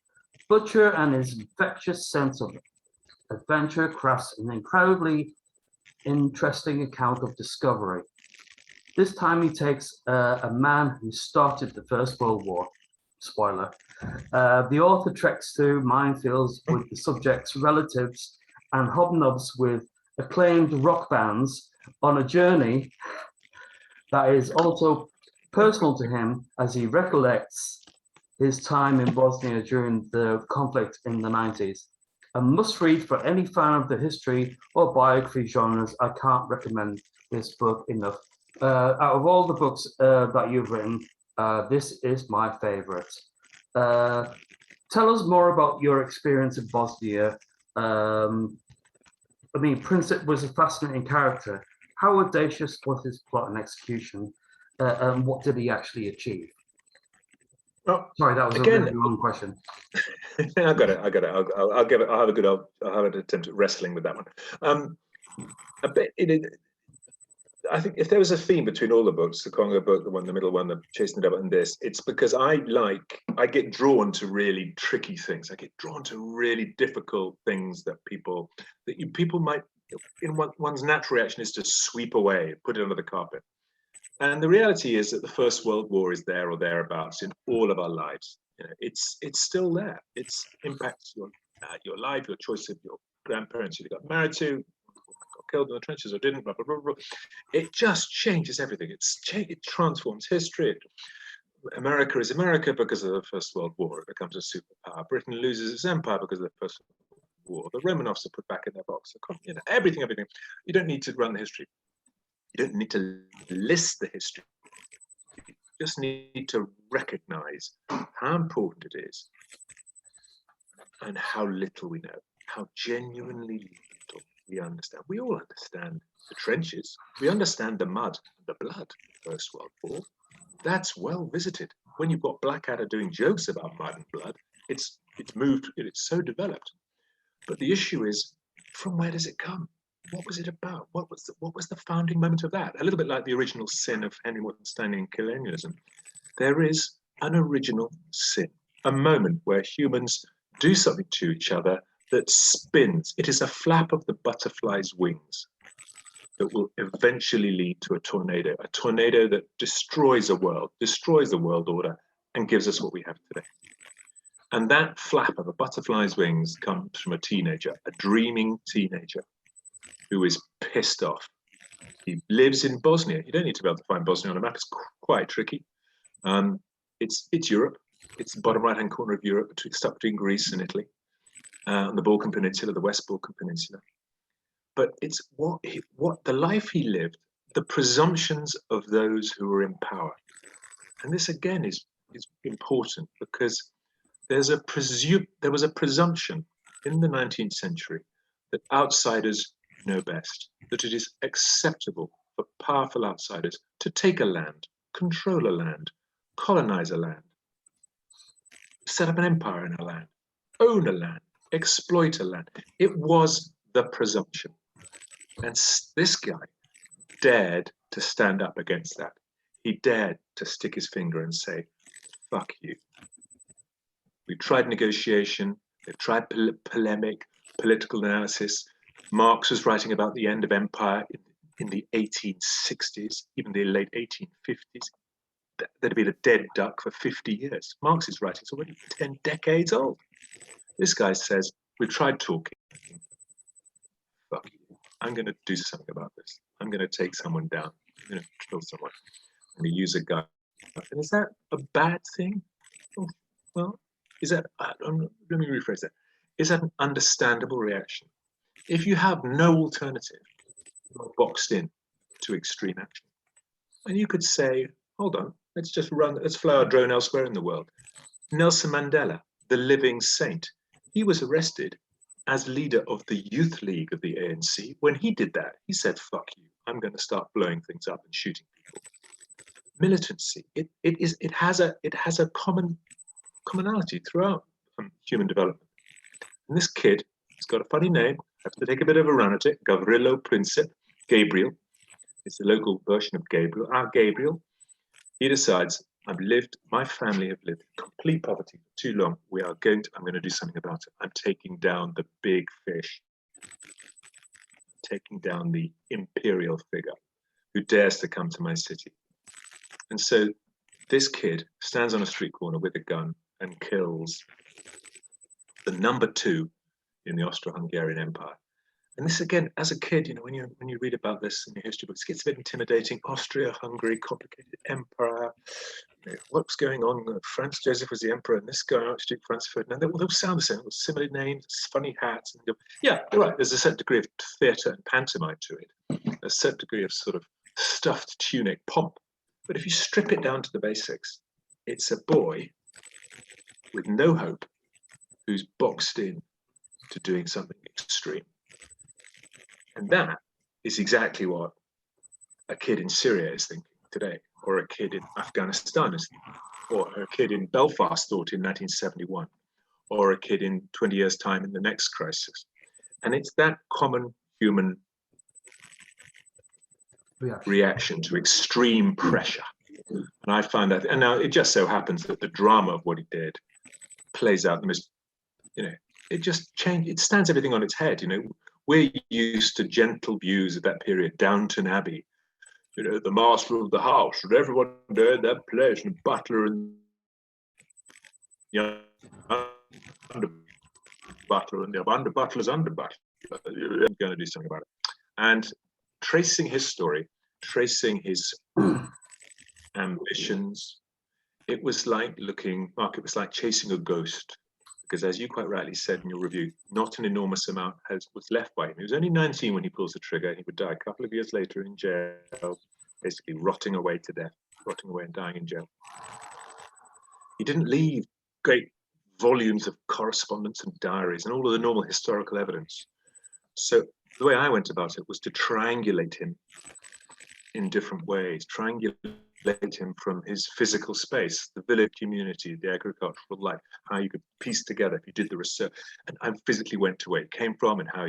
Butcher and his infectious sense of adventure crafts an incredibly interesting account of discovery. This time he takes a man who started the First World War. Spoiler. The author treks through minefields with the subject's relatives and hobnobs with acclaimed rock bands on a journey that is also personal to him, as he recollects his time in Bosnia during the conflict in the 90s. A must-read for any fan of the history or biography genres. I can't recommend this book enough. Out of all the books that you've written, this is my favorite. Tell us more about your experience in Bosnia. Princip was a fascinating character. How audacious was his plot and execution, and what did he actually achieve? Well, sorry, that was a really long question. I got it. I'll have an attempt at wrestling with that one. I think if there was a theme between all the books, the Congo book, the one, the middle one, the Chasing the Devil, and this, it's because I get drawn to really tricky things. I get drawn to really difficult things that people might, one's natural reaction is to sweep away, put it under the carpet. And the reality is that the First World War is there or thereabouts in all of our lives. It's still there. It impacts your life, your choice of your grandparents you got married to, killed in the trenches or didn't, blah, blah, blah, blah. It just changes everything. It transforms history. America is America because of the First World War. It becomes a superpower. Britain loses its empire because of the First World War. The Romanovs are put back in their box. Everything. You don't need to run the history. You don't need to list the history. You just need to recognize how important it is and how little we know, how genuinely little we understand. We all understand the trenches. We understand the mud and the blood, First World War. That's well visited. When you've got Blackadder doing jokes about mud and blood, it's moved, it's so developed. But the issue is, from where does it come? What was it about? What was the founding moment of that? A little bit like the original sin of Henry Wotton's standing in colonialism. There is an original sin, a moment where humans do something to each other that spins. It is a flap of the butterfly's wings that will eventually lead to a tornado that destroys the world order and gives us what we have today. And that flap of a butterfly's wings comes from a teenager, a dreaming teenager who is pissed off. He lives in Bosnia. You don't need to be able to find Bosnia on a map. It's quite tricky. It's Europe. It's the bottom right-hand corner of Europe, stuck between Greece and Italy, on the Balkan Peninsula, the West Balkan Peninsula. But it's what the life he lived, the presumptions of those who were in power. And this again is important because there was a presumption in the 19th century that outsiders know best, that it is acceptable for powerful outsiders to take a land, control a land, colonize a land, set up an empire in a land, own a land, exploit a land. It was the presumption. And this guy dared to stand up against that. He dared to stick his finger and say, fuck you. We tried negotiation, they've tried polemic, political analysis. Marx was writing about the end of empire in the 1860s, even the late 1850s. There'd been a dead duck for 50 years. Marx's writing's already 10 decades old. This guy says, we've tried talking. Fuck you. I'm going to do something about this. I'm going to take someone down. I'm going to kill someone. I'm going to use a gun. And is that a bad thing? Well, is that, let me rephrase that. Is that an understandable reaction? If you have no alternative, you're boxed in to extreme action. And you could say, hold on, let's fly our drone elsewhere in the world. Nelson Mandela, the living saint, he was arrested as leader of the youth league of the ANC. When he did that, he said, fuck you, I'm going to start blowing things up and shooting people. Militancy, it has a commonality throughout human development. And this kid, he's got a funny name, I have to take a bit of a run at it, Gavrilo Princip, Gabriel. It's the local version of Gabriel. Gabriel, he decides, my family have lived in complete poverty for too long. I'm going to do something about it. I'm taking down the big fish, taking down the imperial figure who dares to come to my city. And so this kid stands on a street corner with a gun and kills the number 2 in the Austro-Hungarian Empire. And this again, as a kid, when you read about this in your history books, it gets a bit intimidating. Austria-Hungary, complicated empire. What's going on? Franz Joseph was the emperor, and this guy, Archduke Franz Ferdinand. They all sound the same. With similar names, funny hats. And yeah, you're right. There's a certain degree of theatre and pantomime to it. A certain degree of sort of stuffed tunic pomp. But if you strip it down to the basics, it's a boy with no hope who's boxed in to doing something extreme. And that is exactly what a kid in Syria is thinking today, or a kid in Afghanistan is thinking, or a kid in Belfast thought in 1971, or a kid in 20 years' time in the next crisis. And it's that common human reaction to extreme pressure. And I find that, and now it just so happens that the drama of what he did plays out the most, it just changed, it stands everything on its head, We're used to gentle views of that period, Downton Abbey, the master of the house, and everyone there, their place, and butler and under butler, and the under butler's under butler. You're going to do something about it. And tracing his story, tracing his ambitions, it was like Mark, it was like chasing a ghost. Because as you quite rightly said in your review, not an enormous amount was left by him. He was only 19 when he pulls the trigger. He would die a couple of years later in jail, basically rotting away to death, rotting away and dying in jail. He didn't leave great volumes of correspondence and diaries and all of the normal historical evidence. So the way I went about it was to triangulate him in different ways, triangulate him from his physical space, the village community, the agricultural life, how you could piece together if you did the research. And I physically went to where he came from and how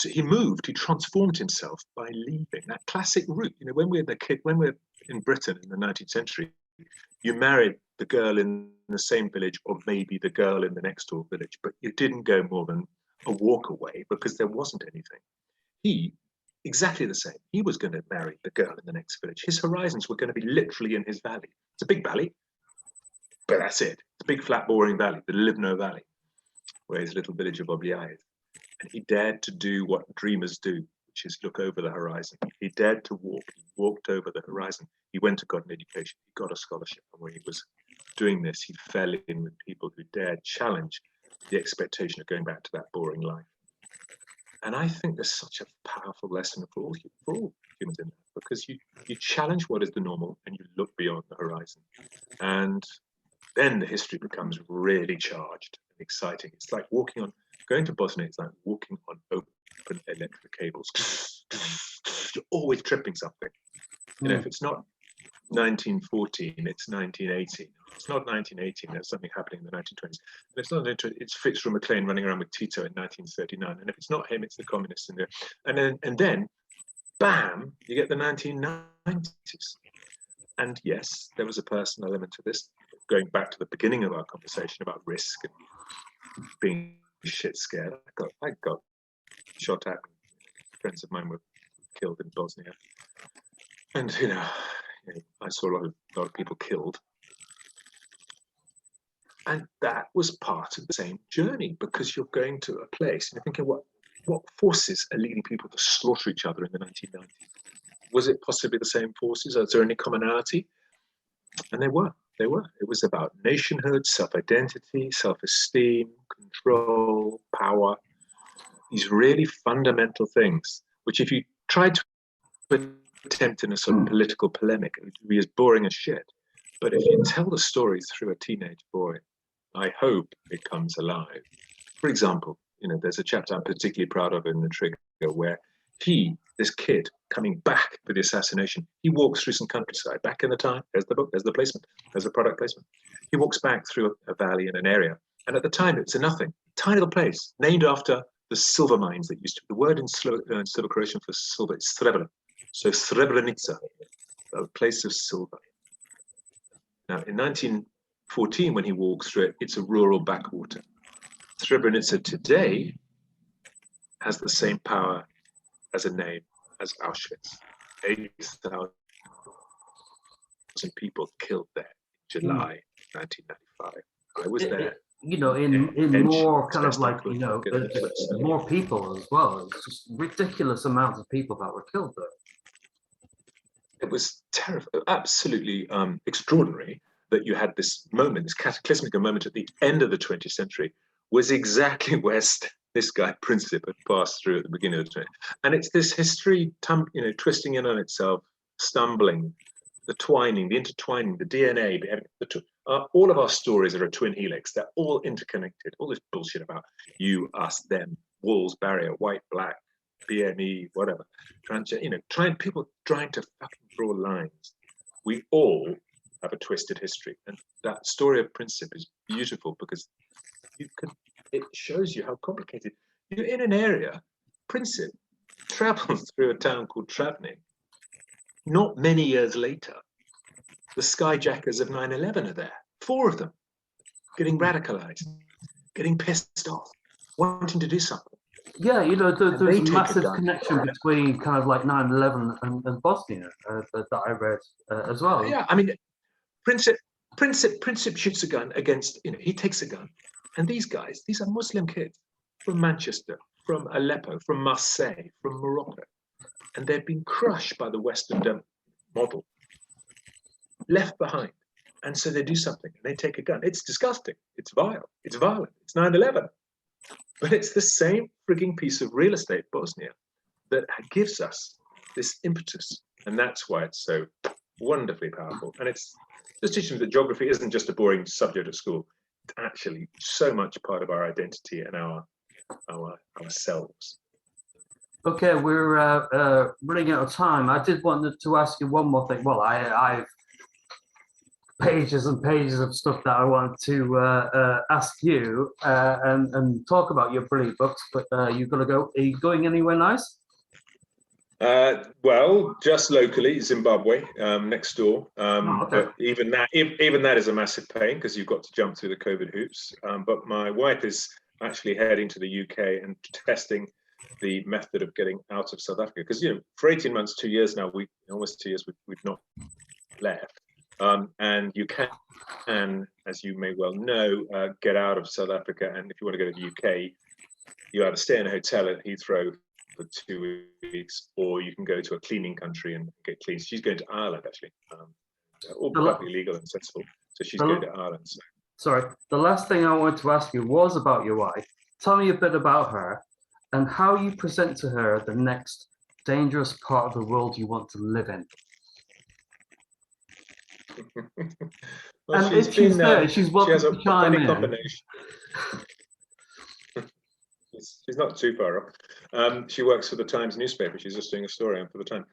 he moved, he transformed himself by leaving that classic route. You know, when we're in Britain in the 19th century, you married the girl in the same village or maybe the girl in the next door village, but you didn't go more than a walk away because there wasn't anything. Exactly the same. He was going to marry the girl in the next village. His horizons were going to be literally in his valley. It's a big valley, but that's it. It's a big, flat, boring valley, the Livno Valley, where his little village of Obliai is. And he dared to do what dreamers do, which is look over the horizon. He dared to walk. He walked over the horizon. He went to got an education. He got a scholarship. And when he was doing this, he fell in with people who dared challenge the expectation of going back to that boring life. And I think there's such a powerful lesson for all humans in that, because you challenge what is the normal and you look beyond the horizon. And then the history becomes really charged and exciting. It's like going to Bosnia, it's like walking on open electric cables. You're always tripping something. You know, if it's not 1914, it's 1918. It's not 1918, there's something happening in the 1920s. And it's not, it's Fitzroy MacLean running around with Tito in 1939. And if it's not him, it's the communists in there. And then, bam, you get the 1990s. And yes, there was a personal element to this, going back to the beginning of our conversation about risk and being shit scared. I got shot at. Friends of mine were killed in Bosnia. And, I saw a lot of people killed. And that was part of the same journey, because you're going to a place and you're thinking, what forces are leading people to slaughter each other in the 1990s? Was it possibly the same forces? Is there any commonality? And they were. It was about nationhood, self-identity, self-esteem, control, power. These really fundamental things, which if you tried to attempt in a sort of political polemic, it would be as boring as shit. But if you tell the story through a teenage boy, I hope it comes alive. For example, there's a chapter I'm particularly proud of in The Trigger where this kid, coming back for the assassination, he walks through some countryside. Back in the time, there's the book, there's the placement, there's the product placement. He walks back through a valley in an area, and at the time it's a nothing, tiny little place, named after the silver mines that used to be. The word in Slavic Croatian for silver is Srebra. So Srebrenica, a place of silver. Now, in 1914, when he walks through it, it's a rural backwater. Srebrenica today has the same power as a name as Auschwitz. 8,000 people killed there in July 1995. I was there. In more kind of like, more people as well. It's just ridiculous amounts of people that were killed there. It was terrible, absolutely extraordinary that you had this moment, this cataclysmic moment at the end of the 20th century, was exactly where this guy Princip had passed through at the beginning of the 20th. And it's this history, twisting in on itself, stumbling, the intertwining, the DNA, all of our stories are a twin helix. They're all interconnected. All this bullshit about you, us, them, walls, barrier, white, black, BME, whatever. People trying to fucking draw lines. We all have a twisted history. And that story of Princip is beautiful because it shows you how complicated. You're in an area, Princip travels through a town called Travnik. Not many years later, the skyjackers of 9/11 are there. 4 of them, getting radicalized, getting pissed off, wanting to do something. Yeah, there's a massive connection between kind of like 9/11 and Bosnia that I read as well. Yeah, I mean, Princip shoots a gun against, he takes a gun. And these are Muslim kids from Manchester, from Aleppo, from Marseille, from Morocco. and they've been crushed by the Western model, left behind. And so they do something, and they take a gun. It's disgusting. It's vile. It's violent. It's 9/11. But it's the same frigging piece of real estate, Bosnia, that gives us this impetus. And that's why it's so wonderfully powerful. And it's just teaching that geography isn't just a boring subject at school. It's actually so much part of our identity and ourselves. Okay, we're running out of time. I did want to ask you one more thing. Well, I've pages and pages of stuff that I want to ask you and talk about your brilliant books, but you've got to go. Are you going anywhere nice? Well, just locally, Zimbabwe, next door. Okay. But even that is a massive pain because you've got to jump through the COVID hoops. But my wife is actually heading to the UK and testing the method of getting out of South Africa, because for 18 months, 2 years now, almost 2 years, we've not left. And you can, as you may well know, get out of South Africa, and if you want to go to the UK, you either stay in a hotel at Heathrow for 2 weeks, or you can go to a cleaning country and get clean. She's going to Ireland, actually, all perfectly legal and sensible. So she's going to Ireland. So. Sorry, the last thing I wanted to ask you was about your wife. Tell me a bit about her and how you present to her the next dangerous part of the world you want to live in. Well, and if she's there, she's welcome to chime in. Combination. She's not too far off. She works for the Times newspaper. She's just doing a story on for the Times.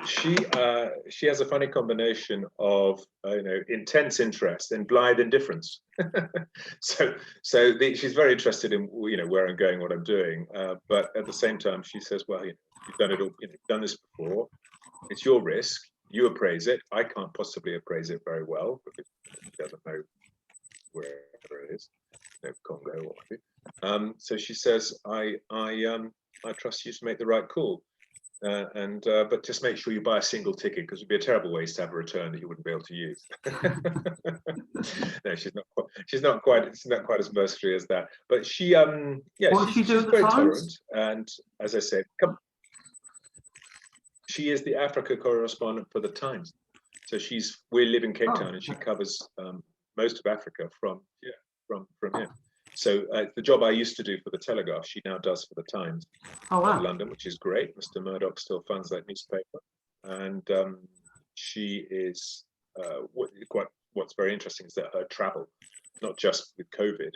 She has a funny combination of intense interest and blithe indifference. She's very interested in where I'm going, what I'm doing, but at the same time she says, well, you've done it all, you've done this before. It's your risk. You appraise it. I can't possibly appraise it very well because she doesn't know wherever it is, Congo or whatever. So she says, I trust you to make the right call, but just make sure you buy a single ticket, because it'd be a terrible waste to have a return that you wouldn't be able to use. No, she's not quite as mercenary as that. But she's very tolerant, and as I said, she is the Africa correspondent for the Times. So we live in Cape Town, and she covers most of Africa from here. So the job I used to do for the Telegraph, she now does for the Times of London, which is great. Mr. Murdoch still funds that newspaper, and she is what's very interesting is that her travel, not just with COVID,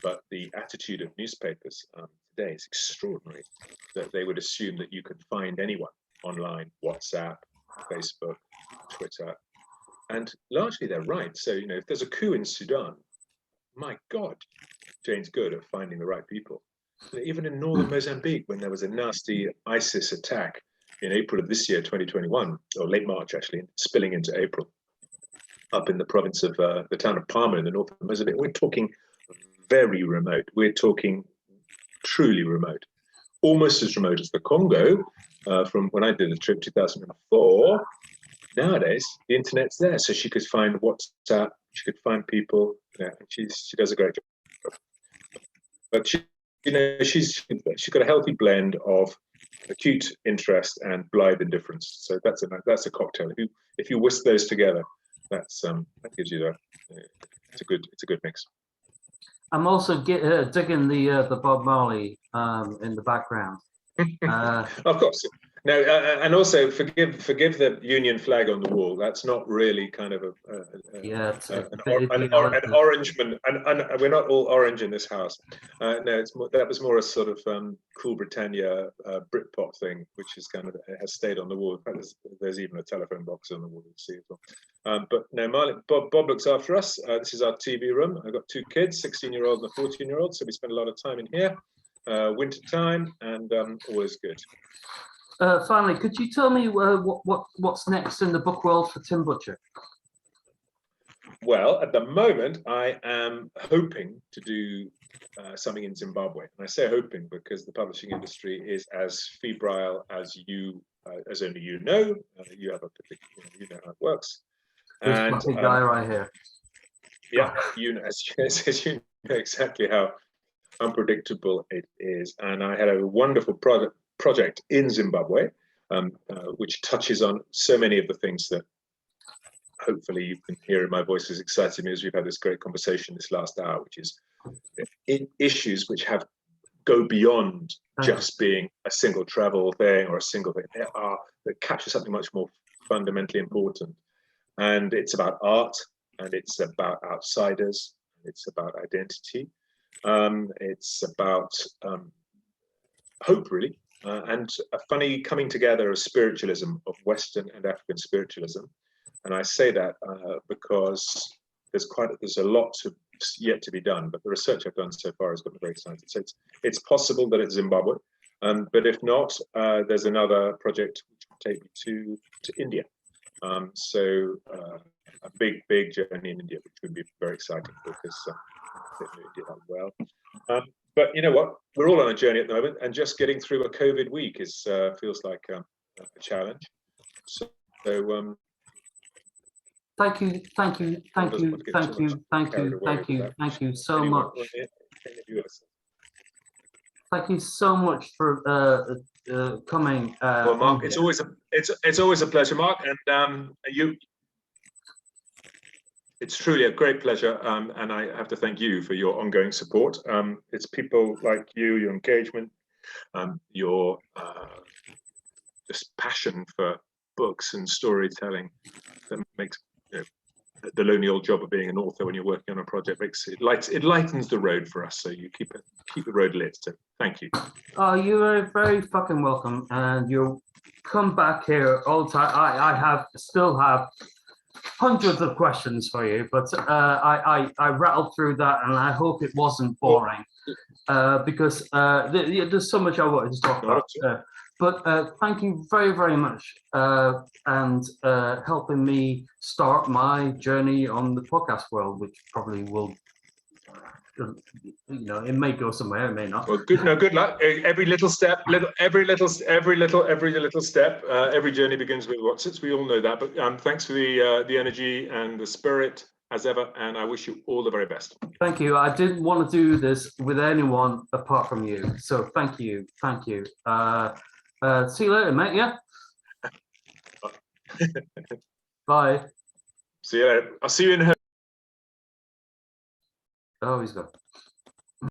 but the attitude of newspapers today is extraordinary. That they would assume that you could find anyone online, WhatsApp, Facebook, Twitter, and largely they're right. So if there's a coup in Sudan, my God, Jane's good at finding the right people. Even in northern Mozambique, when there was a nasty ISIS attack in April of this year, 2021, or late March actually, spilling into April, up in the province of the town of Palma in the north of Mozambique, we're talking very remote. We're talking truly remote, almost as remote as the Congo. From when I did the trip 2004, nowadays the internet's there, so she could find WhatsApp, she could find people. And she does a great job. But she's got a healthy blend of acute interest and blithe indifference. So that's a cocktail. If you whisk those together, that gives you it's a good mix. I'm also digging the Bob Marley in the background. Of course. No, and also forgive the Union flag on the wall. That's not really kind of an orangeman, and we're not all orange in this house. No, that was more a sort of cool Britannia Britpop thing, which is kind of has stayed on the wall. In fact, there's even a telephone box on the wall you see as well. But no, Marley, Bob looks after us. This is our TV room. I've got 2 kids, 16-year-old and a 14-year-old, so we spend a lot of time in here. Winter time, and all is good. Finally, could you tell me what's next in the book world for Tim Butcher? Well, at the moment, I am hoping to do something in Zimbabwe. And I say hoping because the publishing industry is as febrile as as only you know. You have a particular, you know how it works. There's a guy right here. Yeah, as you know exactly how unpredictable it is. And I had a wonderful project in Zimbabwe, which touches on so many of the things that hopefully you can hear in my voice as excited me as we've had this great conversation this last hour, which is issues which go beyond just being a single travel thing or a single thing. That capture something much more fundamentally important. And it's about art, and it's about outsiders, it's about identity, it's about hope, really, and a funny coming together of spiritualism, of Western and African spiritualism. And I say that because there's a lot yet to be done, but the research I've done so far has got me very excited. So it's possible that it's Zimbabwe, but if not, there's another project which will take me to India. So a big journey in India, which would be very exciting because India did that well. But you know what? We're all on a journey at the moment, and just getting through a COVID week feels like a challenge. So thank you so much. Thank you so much for coming. Well, Mark, it's always a pleasure, Mark, and it's truly a great pleasure, and I have to thank you for your ongoing support. It's people like you, your engagement, your just passion for books and storytelling that makes the lonely old job of being an author when you're working on a project it lightens the road for us. So you keep the road lit. So thank you. Oh, you are very fucking welcome, and you'll come back here all the time. I still have hundreds of questions for you, but I rattled through that, and I hope it wasn't boring, because there's so much I wanted to talk about. But thank you very, very much, and helping me start my journey on the podcast world, which probably will, it may go somewhere, it may not. Well, good luck. Every little step, every little step. Every journey begins with what's. We all know that. But thanks for the energy and the spirit as ever, and I wish you all the very best. Thank you. I didn't want to do this with anyone apart from you, so thank you. See you later, mate. Yeah. Bye. See you later. I'll see you in. Oh, he's gone.